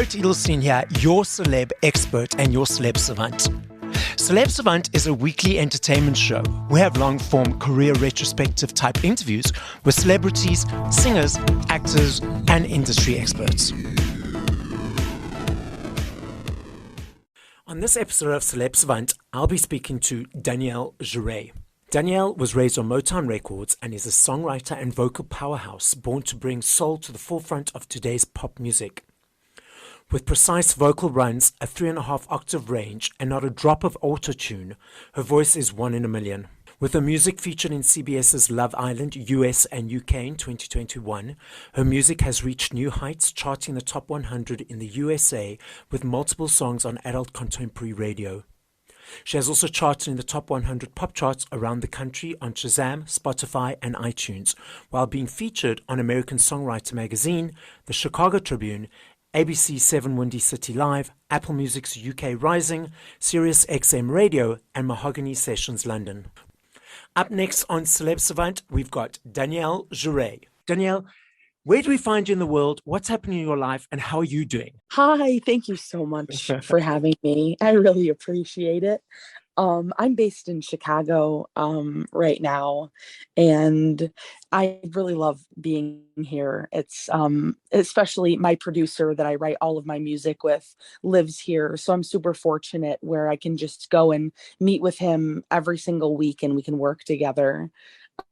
Barret Edelstein here, your celeb expert and your Celeb Savant. Celeb Savant is a weekly entertainment show. We have long-form career retrospective type interviews with celebrities, singers, actors, and industry experts. On this episode of Celeb Savant, I'll be speaking to Danielle Juhre. Danielle was raised on Motown Records and is a songwriter and vocal powerhouse born to bring soul to the forefront of today's pop music. With precise vocal runs, a 3.5 octave range, and not a drop of auto-tune, her voice is one in a million. With her music featured in CBS's Love Island, US and UK in 2021, her music has reached new heights, charting the top 100 in the USA with multiple songs on adult contemporary radio. She has also charted in the top 100 pop charts around the country on Shazam, Spotify, and iTunes, while being featured on American Songwriter magazine, the Chicago Tribune, ABC 7 Windy City Live, Apple Music's UK Rising, Sirius XM Radio, and Mahogany Sessions London. Up next on Celeb Savant, we've got Danielle Juhre. Danielle, where do we find you in the world? What's happening in your life, and how are you doing? Hi, thank you so much for having me. I really appreciate it. I'm based in Chicago right now, and I really love being here. It's especially my producer that I write all of my music with lives here, so I'm super fortunate where I can just go and meet with him every single week, and we can work together.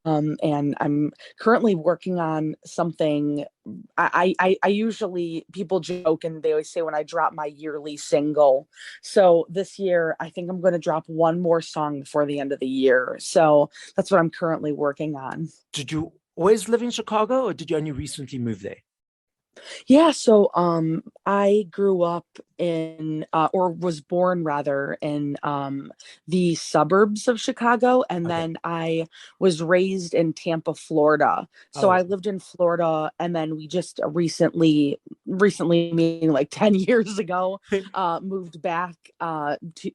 And I'm currently working on something. I usually, people joke and they always say when I drop my yearly single. So this year, I think I'm going to drop one more song before the end of the year. So that's what I'm currently working on. Did you always live in Chicago, or did you only recently move there? Yeah, so I grew up in or was born rather in the suburbs of Chicago, and then I was raised in Tampa, Florida. So I lived in Florida, and then we just recently meaning like 10 years ago, moved back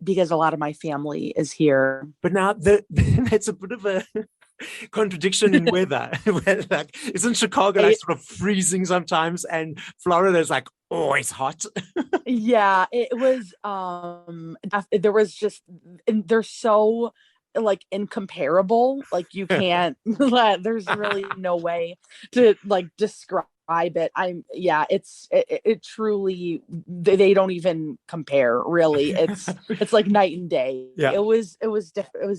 because a lot of my family is here. But now that's a bit of a contradiction in weather. Like, isn't Chicago like sort of freezing sometimes, and Florida is like always hot? Yeah, it was there was just, they're so like incomparable, like you can't there's really no way to like describe it. It truly, they don't even compare, really. It's like night and day. Yeah. It was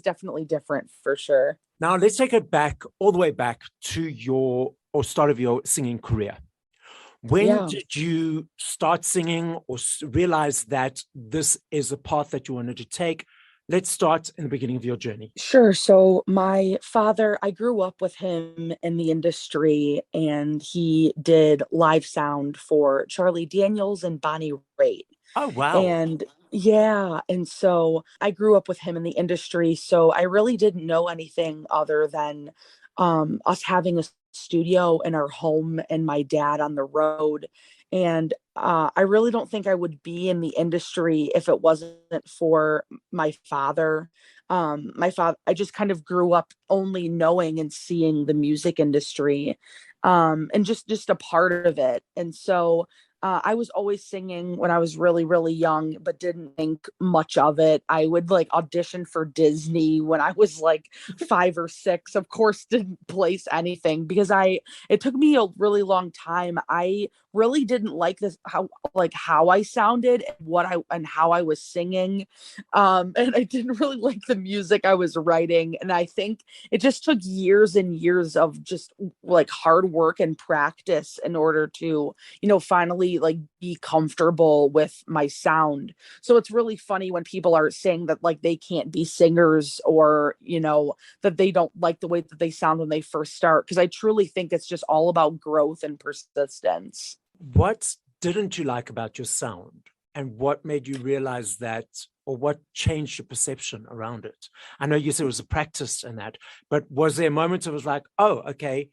definitely different for sure. Now let's take it back, all the way back to start of your singing career. When did you start singing or realize that this is a path that you wanted to take? Let's start in the beginning of your journey. Sure. So my father, I grew up with him in the industry, and he did live sound for Charlie Daniels and Bonnie Raitt. Oh, wow. And so I grew up with him in the industry. So I really didn't know anything other than us having a studio in our home and my dad on the road. And I really don't think I would be in the industry if it wasn't for my father. I just kind of grew up only knowing and seeing the music industry, and just a part of it. And so I was always singing when I was really, really young, but didn't think much of it. I would like audition for Disney when I was like 5 or 6. Of course, didn't place anything because it took me a really long time. I really didn't like how I sounded and how I was singing. And I didn't really like the music I was writing. And I think it just took years and years of just like hard work and practice in order to, finally like be comfortable with my sound. So it's really funny when people are saying that like they can't be singers, or, that they don't like the way that they sound when they first start. Because I truly think it's just all about growth and persistence. What didn't you like about your sound, and what made you realize that, or what changed your perception around it? I know you said it was a practice and that, but was there a moment it was like, oh, okay?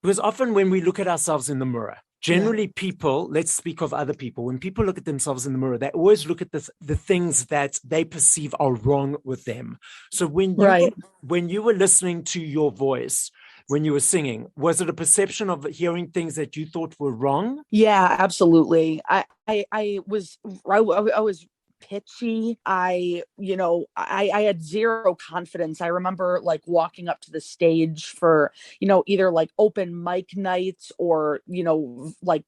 Because often when we look at ourselves in the mirror, generally people, let's speak of other people, when people look at themselves in the mirror, they always look at the things that they perceive are wrong with them. So when you were listening to your voice, when you were singing? Was it a perception of hearing things that you thought were wrong? Yeah, absolutely. I was pitchy. I had zero confidence. I remember like walking up to the stage for, either like open mic nights or, like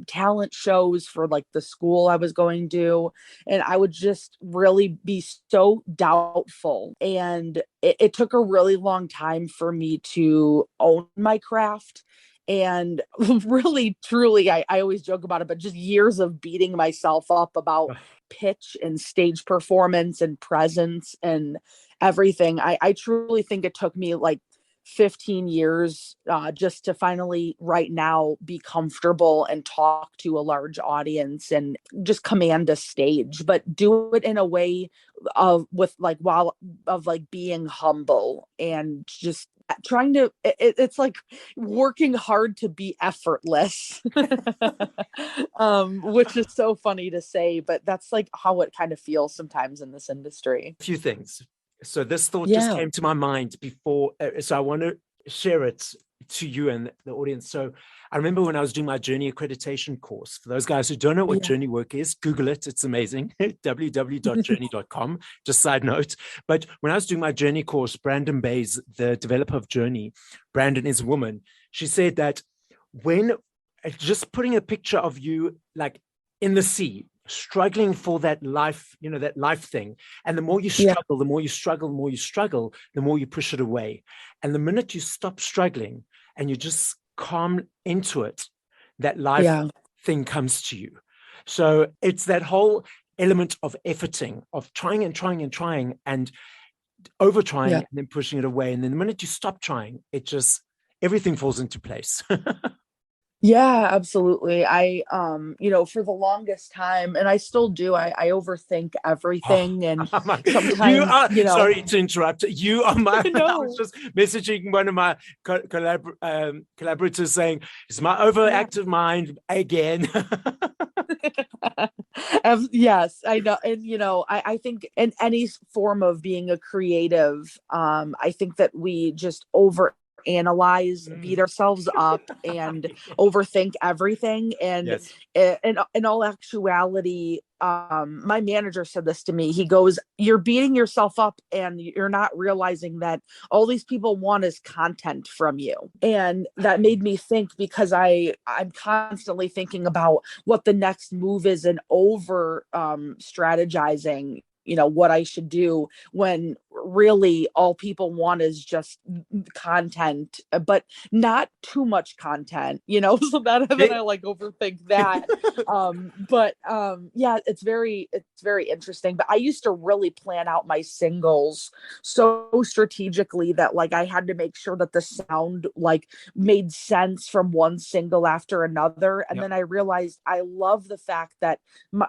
talent shows for like the school I was going to. And I would just really be so doubtful. And it took a really long time for me to own my craft. And really, truly, I always joke about it, but just years of beating myself up about pitch and stage performance and presence and everything. I truly think it took me like 15 years just to finally right now be comfortable and talk to a large audience and just command a stage, but do it in a way of like being humble and just trying to it's like working hard to be effortless. Which is so funny to say, but that's like how it kind of feels sometimes in this industry. A few things. So this thought just came to my mind before, so I want to share it to you and the audience. So I remember when I was doing my Journey accreditation course. For those guys who don't know what Journey work is, Google it. It's amazing. www.journey.com. Just side note. But when I was doing my Journey course, Brandon Bays, the developer of Journey, Brandon is a woman. She said that when just putting a picture of you like in the sea, struggling for that life, that life thing. And the more you struggle, the more you struggle, the more you struggle, the more you push it away. And the minute you stop struggling and you just calm into it, that life thing comes to you. So it's that whole element of efforting, of trying and trying and trying and over trying and then pushing it away. And then the minute you stop trying, everything falls into place. Yeah, absolutely. I, for the longest time, and I still do, I overthink everything. And sometimes, sorry to interrupt. You are my, I was just messaging one of my collaborators saying, it's my overactive mind again. Yes, I know. And, I think in any form of being a creative, I think that we just analyze, beat ourselves up, and overthink everything. And in all actuality, my manager said this to me. He goes, "You're beating yourself up and you're not realizing that all these people want is content from you." And that made me think, because I'm constantly thinking about what the next move is and over strategizing what I should do, when really all people want is just content, but not too much content, so that then I like overthink that. Yeah, it's very interesting. But I used to really plan out my singles so strategically that like I had to make sure that the sound like made sense from one single after another. And then I realized I love the fact that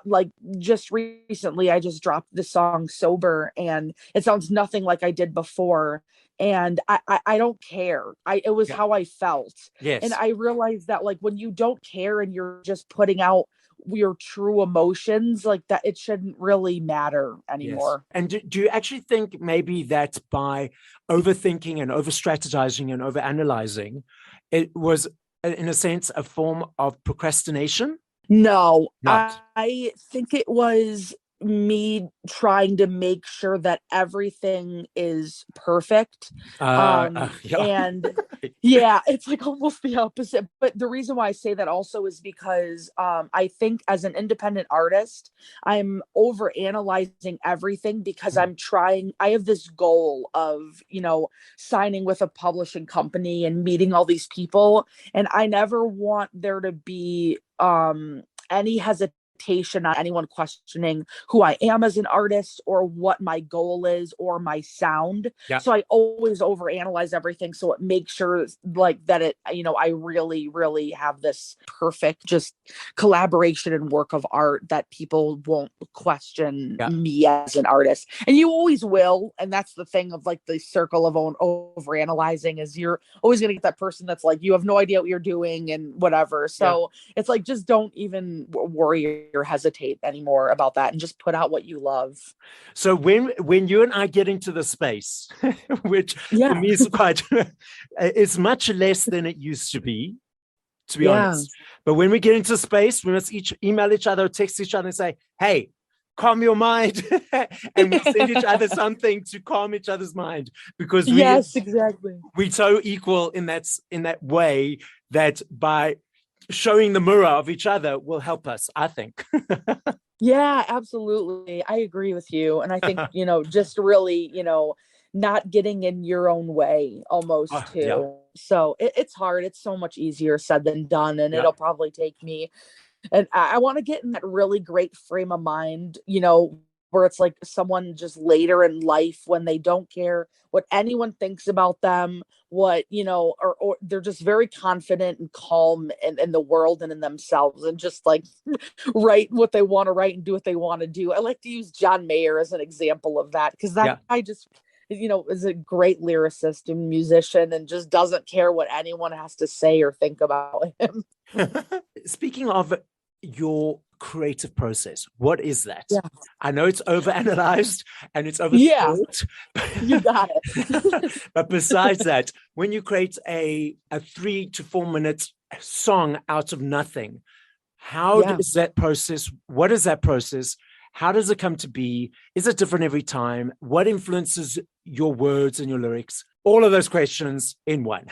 like just recently I just dropped the song Sober, and it sounds nothing like I did before. And I don't care. It was how I felt. Yes. And I realized that like when you don't care and you're just putting out your true emotions, like that, it shouldn't really matter anymore. Yes. And do you actually think maybe that by overthinking and over strategizing and over analyzing, it was in a sense a form of procrastination? No, I think it was me trying to make sure that everything is perfect. And it's like almost the opposite. But the reason why I say that also is because I think as an independent artist, I'm over analyzing everything, because I have this goal of, signing with a publishing company and meeting all these people. And I never want there to be any hesitation on anyone questioning who I am as an artist or what my goal is or my sound. So I always overanalyze everything, so it makes sure like that it, I really, really have this perfect just collaboration and work of art that people won't question me as an artist. And you always will. And that's the thing of like the circle of overanalyzing, is you're always going to get that person that's like, you have no idea what you're doing and whatever. So it's like, just don't even worry or hesitate anymore about that and just put out what you love. So when you and I get into the space, which for me is quite, it's much less than it used to be honest. But when we get into space, we must each email each other, text each other and say, hey, calm your mind. And we send each other something to calm each other's mind, because we're so equal in that way, that by showing the mirror of each other will help us, I think. Yeah, absolutely. I agree with you. And I think, just really, not getting in your own way almost too. Yeah. So it's hard. It's so much easier said than done. And it'll probably take me, and I want to get in that really great frame of mind, where it's like someone just later in life when they don't care what anyone thinks about them, what, or they're just very confident and calm in the world and in themselves, and just like write what they want to write and do what they want to do. I like to use John Mayer as an example of that, because that guy just, is a great lyricist and musician and just doesn't care what anyone has to say or think about him. Speaking of your creative process, what is that? I know it's overanalyzed and it's overthought. You got it. But besides that, when you create a 3 to 4 minute song out of nothing, how does that process? What is that process? How does it come to be? Is it different every time? What influences your words and your lyrics? All of those questions in one.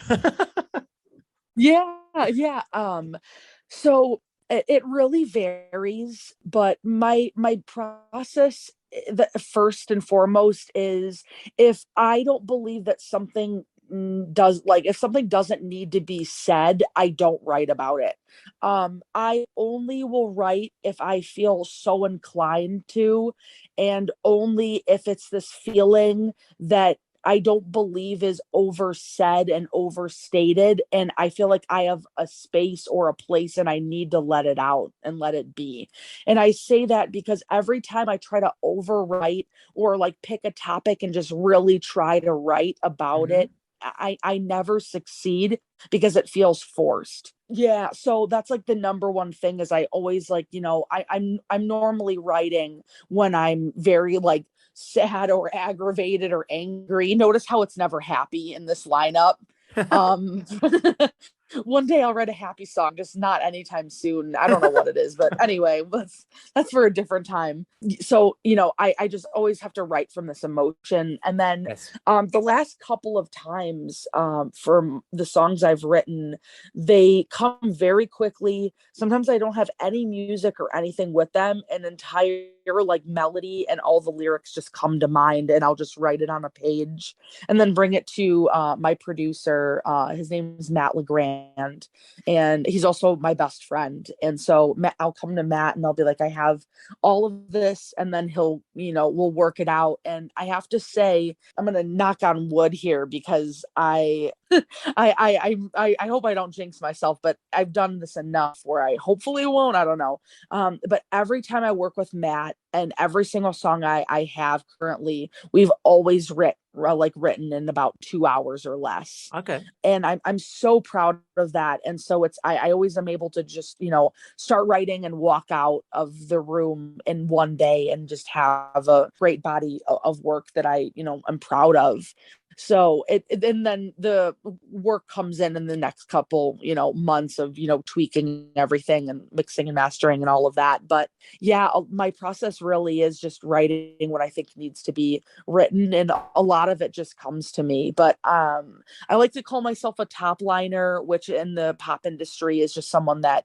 So it really varies, but my process, the first and foremost, is if I don't believe that something if something doesn't need to be said, I don't write about it. I only will write if I feel so inclined to, and only if it's this feeling that I don't believe is oversaid and overstated, and I feel like I have a space or a place and I need to let it out and let it be. And I say that because every time I try to overwrite or like pick a topic and just really try to write about it, I never succeed because it feels forced. Yeah, so that's like the number one thing, is I always like, I'm normally writing when I'm very like sad or aggravated or angry. Notice how it's never happy in this lineup. One day I'll write a happy song, just not anytime soon. I don't know what it is, but anyway, that's for a different time. So, I just always have to write from this emotion. And then the last couple of times for the songs I've written, they come very quickly. Sometimes I don't have any music or anything with them. An entire like melody and all the lyrics just come to mind, and I'll just write it on a page and then bring it to my producer. His name is Matt LeGrand, and he's also my best friend. And so I'll come to Matt and I'll be like, I have all of this, and then he'll, we'll work it out. And I have to say, I'm gonna knock on wood here, because I hope I don't jinx myself, but I've done this enough where I hopefully won't. I don't know. But every time I work with Matt, and every single song I have currently, we've always written in about 2 hours or less. Okay. And I'm so proud of that. And so I always am able to just, start writing and walk out of the room in one day and just have a great body of work that I'm proud of. So and then the work comes in the next couple, months of, tweaking everything and mixing and mastering and all of that. But yeah, my process really is just writing what I think needs to be written. And a lot of it just comes to me. But I like to call myself a top liner, which in the pop industry is just someone that,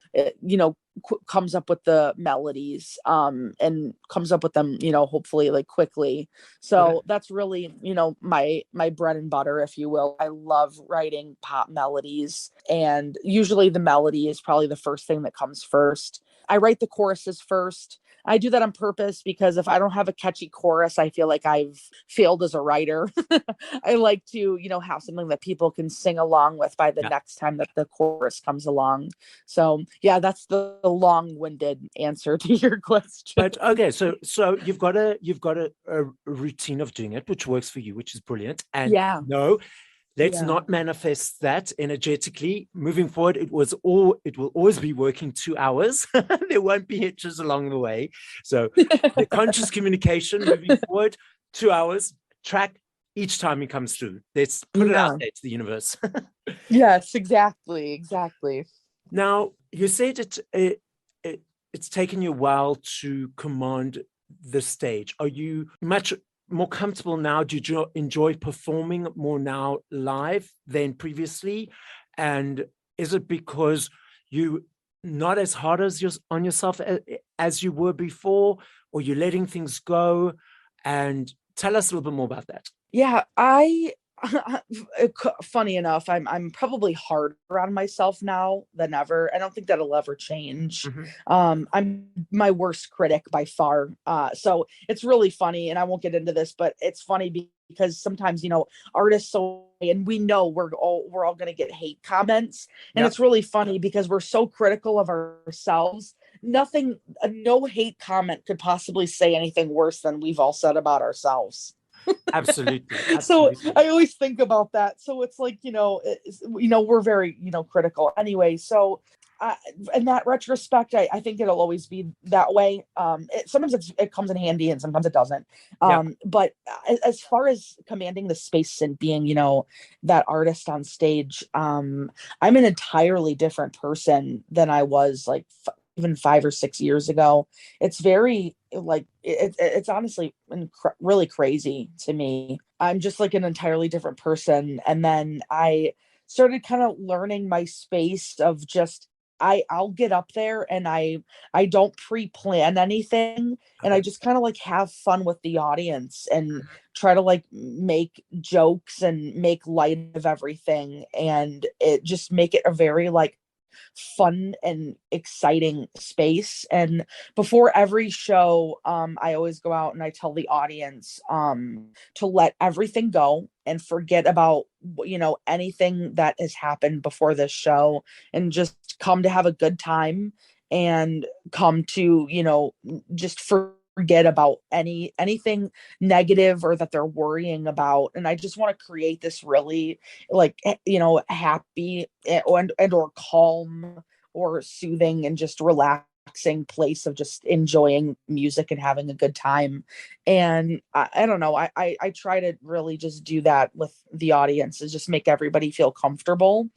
comes up with the melodies and comes up with them, hopefully like quickly. So that's really, my bread and butter, if you will. I love writing pop melodies, and usually the melody is probably the first thing that comes first. I write the choruses first. I do that on purpose because if I don't have a catchy chorus, I feel like I've failed as a writer. I like to, have something that people can sing along with by the next time that the chorus comes along. So yeah, that's the long-winded answer to your question. But okay, so you've got a routine of doing it, which works for you, which is brilliant. And Let's not manifest that energetically. Moving forward, it will always be working 2 hours. There won't be hitches along the way. So the conscious communication moving forward, 2 hours, track each time it comes through. Let's put it out there to the universe. Yes, exactly. Now, you said it's taken you a while to command the stage. Are you much more comfortable now? Do you enjoy performing more now live than previously? And is it because you not as hard on yourself as you were before, or you're letting things go? And tell us a little bit more about that. Yeah, funny enough, I'm probably harder on myself now than ever. I don't think that'll ever change. I'm my worst critic by far. So it's really funny, and I won't get into this, but it's funny because sometimes, artists, and we know we're all going to get hate comments, and it's really funny because we're so critical of ourselves. No hate comment could possibly say anything worse than we've all said about ourselves. Absolutely. So I always think about that. So it's like, we're very, critical anyway. So in that retrospect, I think it'll always be that way. Sometimes it comes in handy and sometimes it doesn't. But as far as commanding the space and being, that artist on stage, I'm an entirely different person than I was like even 5 or 6 years ago. It's very like it's honestly really crazy to me. I'm just like an entirely different person. And then I started kind of learning my space of just I'll get up there and I don't pre-plan anything, and I just kind of like have fun with the audience and try to like make jokes and make light of everything, and it just make it a very like fun and exciting space. And before every show, I always go out and I tell the audience to let everything go and forget about anything that has happened before this show, and just come to have a good time, and come to just forget about anything negative or that they're worrying about. And I just want to create this really like happy and or calm or soothing and just relaxing place of just enjoying music and having a good time. And I don't know, I try to really just do that with the audience, is just make everybody feel comfortable.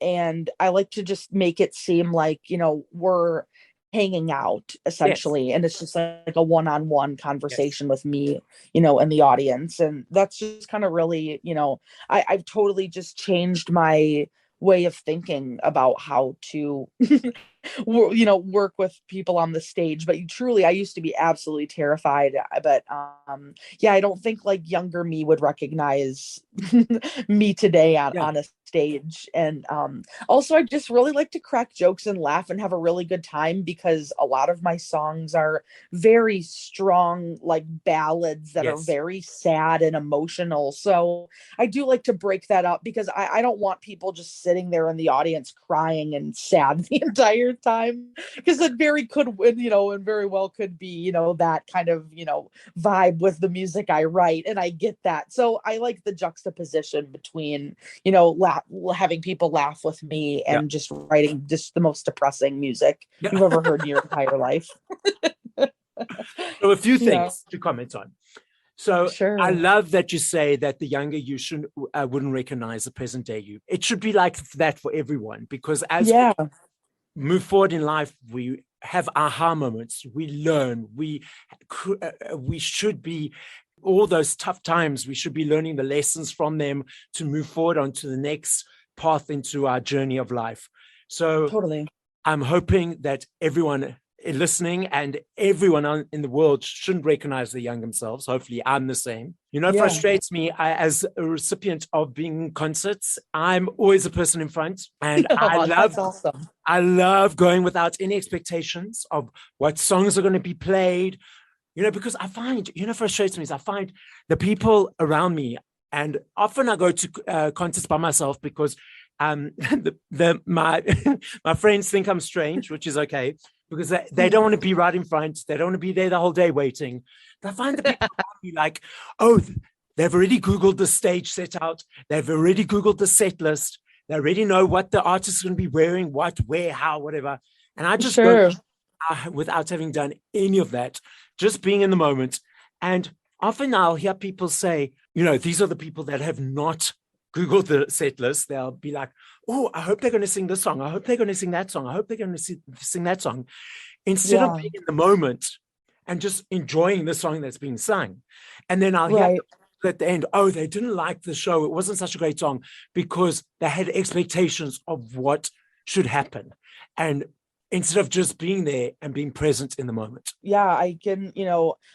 And I like to just make it seem like we're hanging out essentially, and it's just like a one-on-one conversation with me and the audience. And that's just kind of really I've totally just changed my way of thinking about how to work with people on the stage. But I used to be absolutely terrified. But I don't think like younger me would recognize me today on a stage. And also I just really like to crack jokes and laugh and have a really good time, because a lot of my songs are very strong, like ballads that are very sad and emotional. So I do like to break that up, because I don't want people just sitting there in the audience crying and sad the entire time, because it very well could be that kind of vibe with the music I write, and I get that. So I like the juxtaposition between having people laugh with me and just writing just the most depressing music you've ever heard in your entire life. So a few things to comment on. So I love that you say that the younger you wouldn't recognize the present day you. It should be like that for everyone, because as we move forward in life, we have aha moments, we learn, we should be, all those tough times, we should be learning the lessons from them to move forward onto the next path into our journey of life. So totally, I'm hoping that everyone listening and everyone in the world shouldn't recognize the young themselves. Hopefully I'm the same. It frustrates me. As a recipient of being in concerts, I'm always a person in front, and that's awesome. I love going without any expectations of what songs are going to be played, because I find, frustrates me is I find the people around me, and often I go to concerts by myself because my friends think I'm strange, which is okay, because they don't want to be right in front. They don't want to be there the whole day waiting. But I find the people around me like, oh, they've already Googled the stage set out. They've already Googled the set list. They already know what the artist is going to be wearing, what, where, how, whatever. And I just go without having done any of that, just being in the moment. And often I'll hear people say, these are the people that have not Googled the set list. They'll be like, oh, I hope they're going to sing this song. I hope they're going to sing that song. I hope they're going to sing that song. Instead of being in the moment and just enjoying the song that's being sung. And then I'll hear at the end, oh, they didn't like the show. It wasn't such a great song because they had expectations of what should happen. And instead of just being there and being present in the moment. Yeah, I can,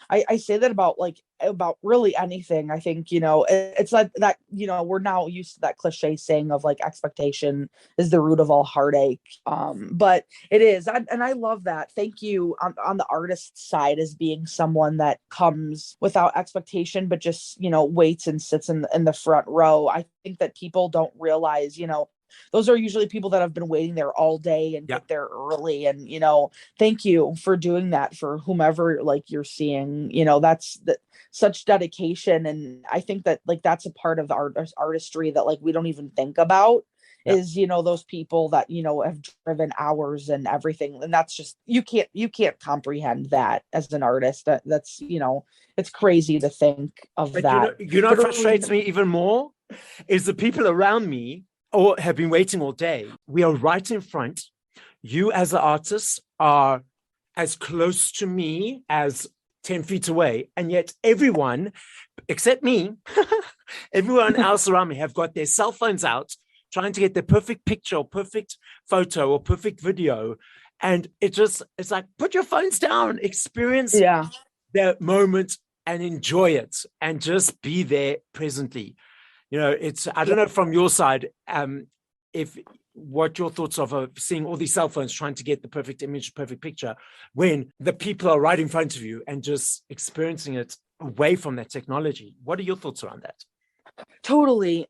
I say that about really anything. I think, it's like that, we're now used to that cliche saying of like expectation is the root of all heartache. But it is. And I love that. Thank you on the artist side as being someone that comes without expectation, but just, waits and sits in the front row. I think that people don't realize, those are usually people that have been waiting there all day and get there early. And, thank you for doing that for whomever like you're seeing, that's such dedication. And I think that like, that's a part of the artistry that like, we don't even think about is, those people that, have driven hours and everything. And that's just, you can't comprehend that as an artist. That's, it's crazy to think of that. What frustrates me even more is the people around me or have been waiting all day. We are right in front. You as an artist are as close to me as 10 feet away. And yet everyone, except me, everyone else around me have got their cell phones out, trying to get the perfect picture or perfect photo or perfect video. And it's like, put your phones down, experience the moment and enjoy it and just be there presently. I don't know from your side, if what your thoughts of seeing all these cell phones trying to get the perfect image, perfect picture, when the people are right in front of you and just experiencing it away from that technology. What are your thoughts around that? Totally.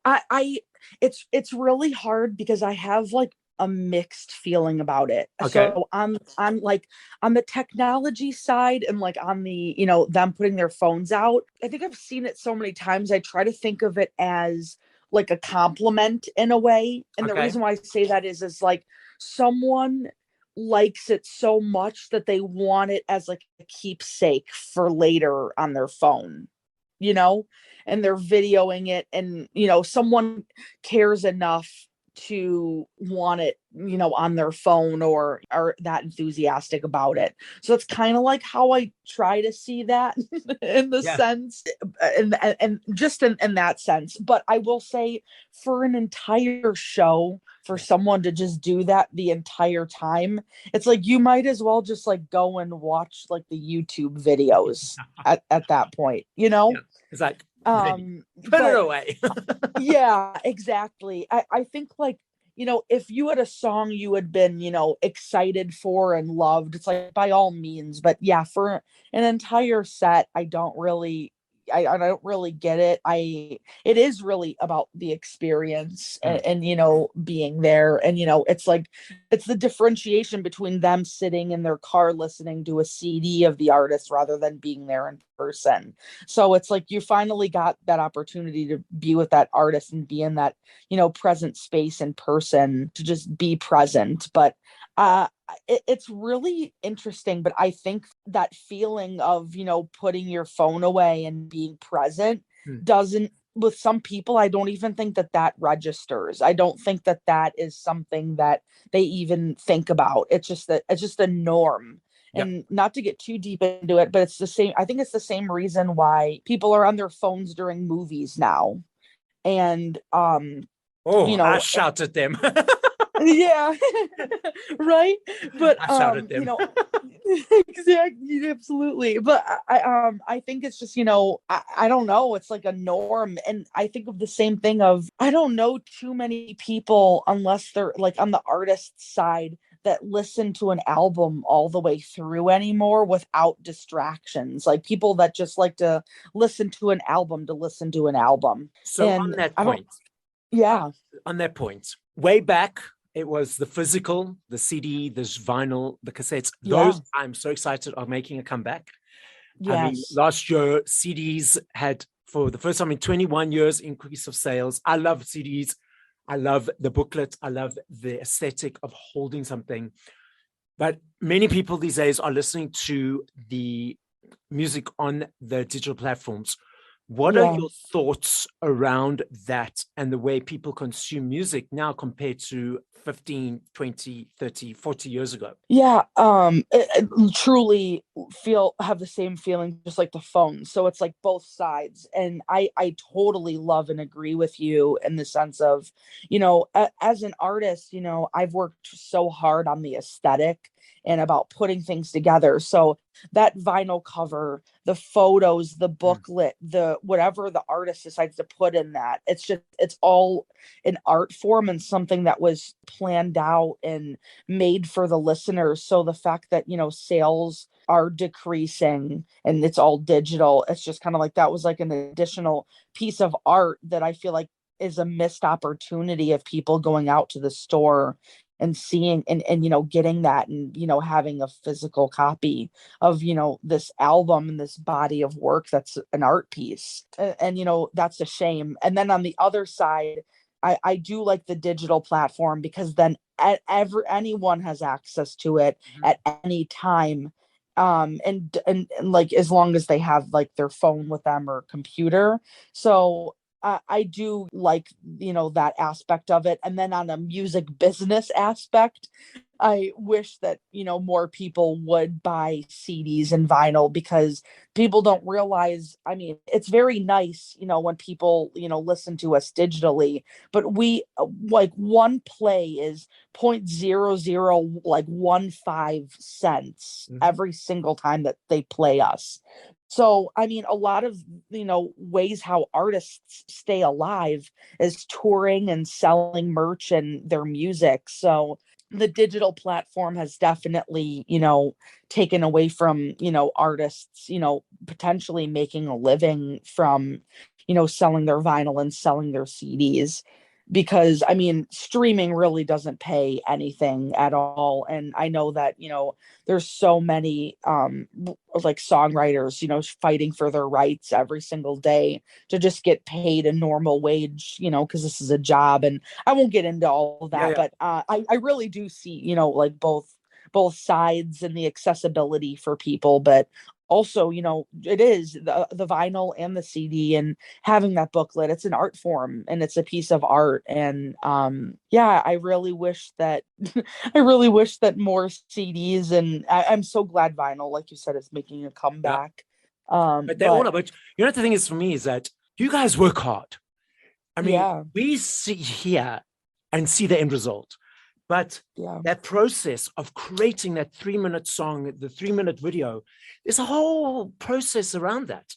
It's really hard because I have like a mixed feeling about it. Okay. So on the technology side and like on the, them putting their phones out, I think I've seen it so many times. I try to think of it as like a compliment in a way. And the reason why I say that is like someone likes it so much that they want it as like a keepsake for later on their phone, and they're videoing it and, someone cares enough to want it, on their phone or are that enthusiastic about it. So it's kind of like how I try to see that in the sense and just in that sense. But I will say for an entire show, for someone to just do that the entire time, it's like, you might as well just like go and watch like the YouTube videos at that point, It's like, put it away. Yeah, exactly. I think like, if you had a song you had been, excited for and loved, it's like by all means. But yeah, for an entire set, I don't really get it. It is really about the experience and being there. And, it's like, it's the differentiation between them sitting in their car listening to a CD of the artist rather than being there in person. So it's like, you finally got that opportunity to be with that artist and be in that, present space in person to just be present. But it's really interesting, but I think that feeling of, putting your phone away and being present doesn't, with some people, I don't even think that registers. I don't think that is something that they even think about. It's just a norm. Yep. And not to get too deep into it, but it's the same. I think it's the same reason why people are on their phones during movies now. And, I shout at them. Yeah. Right. But I shout at them. Exactly, absolutely. But I think it's just, I don't know, it's like a norm. And I think of the same thing of, I don't know too many people, unless they're like on the artist side, that listen to an album all the way through anymore without distractions. Like people that just like to listen to an album to listen to an album. So on that point, way back, it was the physical, the CD, the vinyl, the cassettes. Those I'm so excited are making a comeback. Yes. I mean, last year CDs had for the first time in 21 years, increase of sales. I love CDs. I love the booklet. I love the aesthetic of holding something. But many people these days are listening to the music on the digital platforms. What are your thoughts around that and the way people consume music now compared to 15, 20, 30, 40 years ago? Yeah, truly have the same feeling, just like the phone. So it's like both sides. And I totally love and agree with you in the sense of, as an artist, I've worked so hard on the aesthetic and about putting things together. So that vinyl cover, the photos, the booklet, the whatever the artist decides to put in that, it's all an art form and something that was planned out and made for the listeners. So the fact that, sales are decreasing and it's all digital, it's just kind of like that was like an additional piece of art that I feel like is a missed opportunity of people going out to the store and seeing and getting that and having a physical copy of this album and this body of work that's an art piece. And that's a shame. And then on the other side, I do like the digital platform because then anyone has access to it at any time. And like as long as they have like their phone with them or computer. So I do like, that aspect of it. And then on a music business aspect, I wish that, more people would buy CDs and vinyl because people don't realize, I mean, it's very nice, when people, listen to us digitally, but we like one play is 0.00 like 15 cents every single time that they play us. So, I mean, a lot of, ways how artists stay alive is touring and selling merch and their music. So the digital platform has definitely, taken away from, artists, potentially making a living from, selling their vinyl and selling their CDs. Because I mean, streaming really doesn't pay anything at all. And I know that, there's so many like songwriters, fighting for their rights every single day to just get paid a normal wage, because this is a job. And I won't get into all of that, but I really do see, like both sides and the accessibility for people, but also, it is the vinyl and the CD and having that booklet. It's an art form and it's a piece of art. And I really wish that more CDs and I'm so glad vinyl, like you said, is making a comeback. But they're all about, the thing is for me is that you guys work hard. I mean, we see here and see the end result. But that process of creating that 3-minute song, the 3-minute video, there's a whole process around that.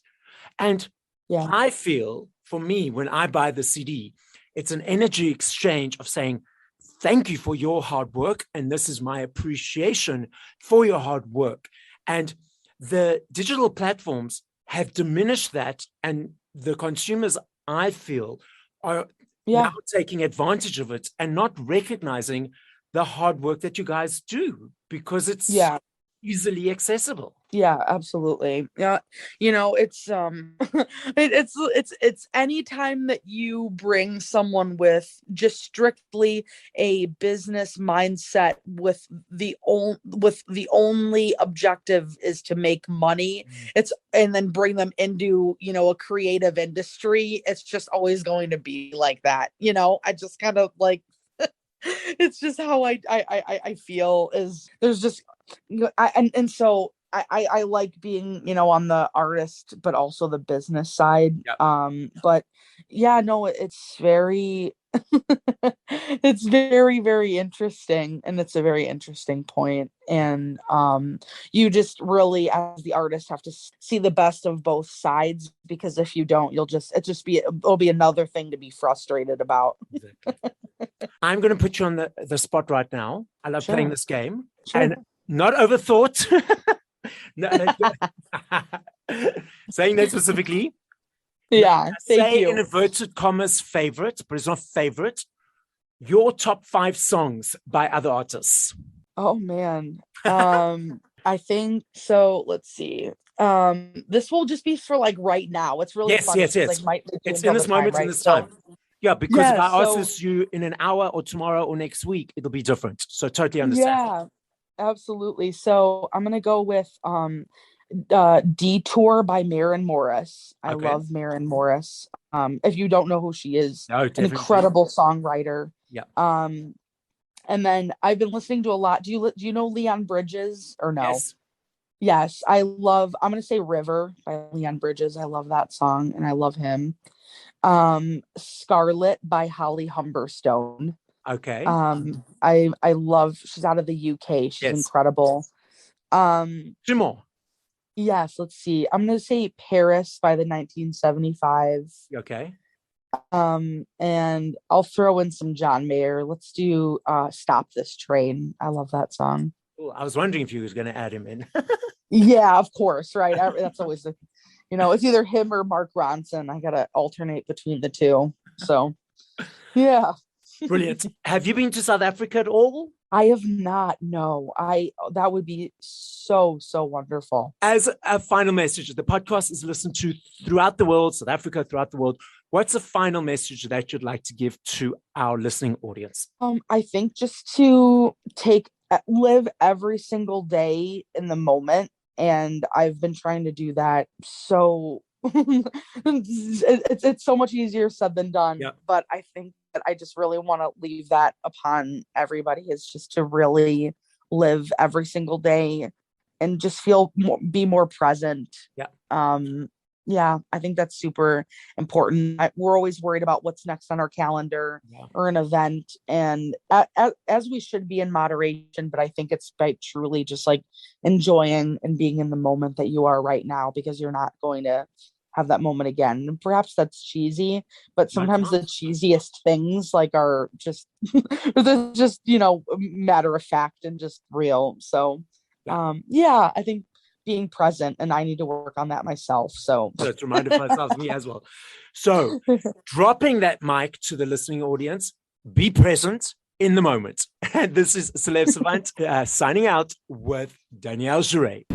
And I feel, for me, when I buy the CD, it's an energy exchange of saying, thank you for your hard work. And this is my appreciation for your hard work. And the digital platforms have diminished that. And the consumers, I feel, are now taking advantage of it and not recognizing the hard work that you guys do because it's easily accessible. Yeah, absolutely. Yeah. It's it's anytime that you bring someone with just strictly a business mindset with the only objective is to make money, and then bring them into, a creative industry, it's just always going to be like that. I just kind of like it's just how I feel is there's just so I like being, on the artist, but also the business side. But it's very, it's very, very interesting. And it's a very interesting point. And you just really, as the artist, have to see the best of both sides, because if you don't, it'll be another thing to be frustrated about. Exactly. I'm going to put you on the spot right now. I love playing this game. And not overthought. No, saying that specifically. Thank you. In inverted commas, favorite, but it's not favorite. Your top 5 songs by other artists. Oh man. I think so. Let's see. This will just be for like right now. It's really Yes, funny yes, because I yes. might be It's doing in all the this time, moment, in right? this time. So Yeah, because if yeah, I ask so this you in an hour or tomorrow or next week, it'll be different. So totally understand. yeah, absolutely. So I'm gonna go with Detour by Maren Morris. I Okay. love Maren Morris. If you don't know who she is, No, an definitely. incredible songwriter. Yeah. Um, and then I've been listening to a lot. Do you know Leon Bridges or no? Yes. Yes, I love. I'm gonna say River by Leon Bridges. I love that song and I love him. Scarlet by Holly Humberstone. Okay. I love. She's out of the UK. She's Yes. incredible. Um, Two more. yes, let's see. I'm gonna say Paris by the 1975. Okay. And I'll throw in some John Mayer. Let's do Stop This Train. I love that song. Cool. I was wondering if you was going to add him in. Yeah, of course, right. That's always the, it's either him or Mark Ronson. I gotta alternate between the two. So yeah. Brilliant. Have you been to South Africa at all? I have not. No, that would be so wonderful. As a final message, the podcast is listened to throughout the world, South Africa, throughout the world. What's a final message that you'd like to give to our listening audience? I think just to live every single day in the moment, and I've been trying to do that. So it's so much easier said than done. Yeah. But I think that I just really want to leave that upon everybody, is just to really live every single day and just be more present. Yeah. Yeah, I think that's super important. We're always worried about what's next on our calendar or an event, and as we should be in moderation. But I think it's by truly just like enjoying and being in the moment that you are right now, because you're not going to have that moment again. And perhaps that's cheesy, but sometimes the cheesiest things like are just they're just matter of fact and just real. So yeah, I think being present, and I need to work on that myself. So it's reminded for ourselves, me as well. So dropping that mic to the listening audience, be present in the moment. And this is Celeb Savant signing out with Danielle Juhre.